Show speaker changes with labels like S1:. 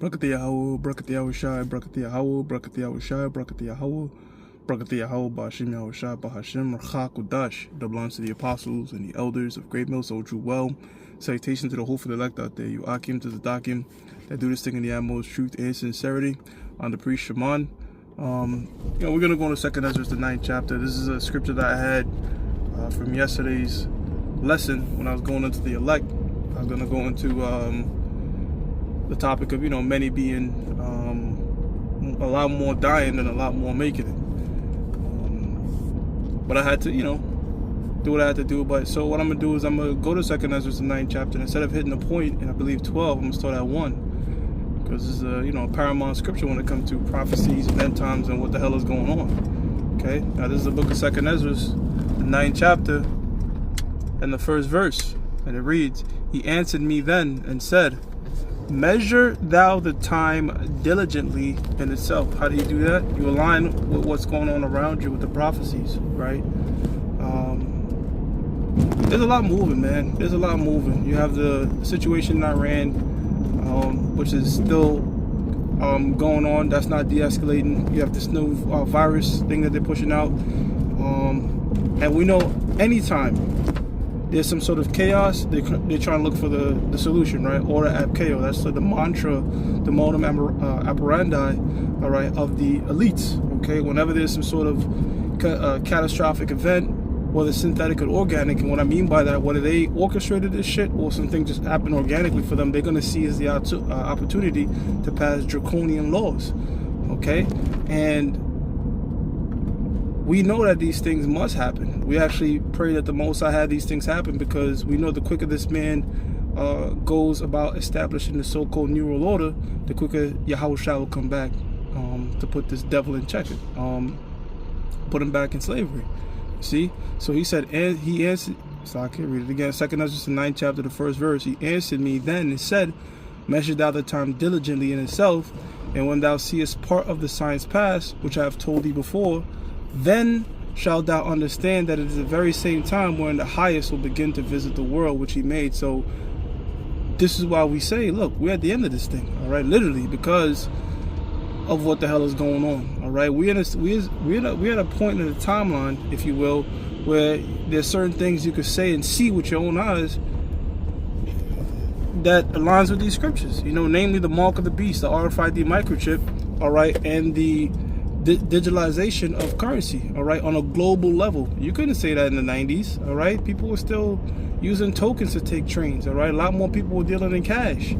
S1: Brakati Yahweh, Brakati Yahushai, Brakati Yahweh, Brakati Yahushai, Brakati Yahweh, Brakati Yahweh, Ba'ashim Yahushai, Ba'ashim, Rcha Kudash. That belongs to the apostles and the elders of Great Mill, so true well. Salutation to the hopeful elect out there. You Akim to the Dakim that do this thing in the utmost truth and sincerity. On the priest Shaman. We're going to go into 2 Esdras, the 9th chapter. This is a scripture that I had from yesterday's lesson when I was going into the elect. I was going to go into the topic of, many being a lot more dying than a lot more making it. But I had to, do what I had to do. But so what I'm going to do is I'm going to go to 2 Esdras, the 9th chapter. And instead of hitting a point in, I believe, 12, I'm going to start at 1. Because this is a paramount scripture when it comes to prophecies and end times and what the hell is going on. Okay, now this is the book of 2 Esdras, the 9th chapter, and the first verse, and it reads, "He answered me then and said, measure thou the time diligently in itself." How do you do that? You align with what's going on around you with the prophecies, right? There's a lot moving, man. There's a lot moving. You have the situation in Iran, which is still going on. That's not de-escalating. You have this new virus thing that they're pushing out. And we know anytime there's some sort of chaos, they're trying to look for the solution, right? Order ab chaos. That's the mantra, the modum operandi, all right, of the elites, okay? Whenever there's some sort of catastrophic event, whether synthetic or organic, and what I mean by that, whether they orchestrated this shit or something just happened organically for them, they're going to see as the opportunity to pass draconian laws, okay? And we know that these things must happen. We actually pray that the Most High had these things happen, because we know the quicker this man goes about establishing the so-called New World Order, the quicker Yahushua will come back to put this devil in check, put him back in slavery. See, so he said, and he answered, so I can read it again, 2 Esdras, the 9th chapter, the first verse. He answered me then and said, measure thou the time diligently in itself, and when thou seest part of the signs pass, which I have told thee before, then shalt thou understand that it is the very same time wherein the highest will begin to visit the world which he made. So this is why we say, look, we're at the end of this thing, all right, literally, because of what the hell is going on, all right? We're at a point in the timeline, if you will, where there's certain things you could say and see with your own eyes that aligns with these scriptures, namely the mark of the beast, the RFID microchip, all right, and the digitalization of currency, all right, on a global level. You couldn't say that in the 90s, all right? People were still using tokens to take trains, all right? A lot more people were dealing in cash,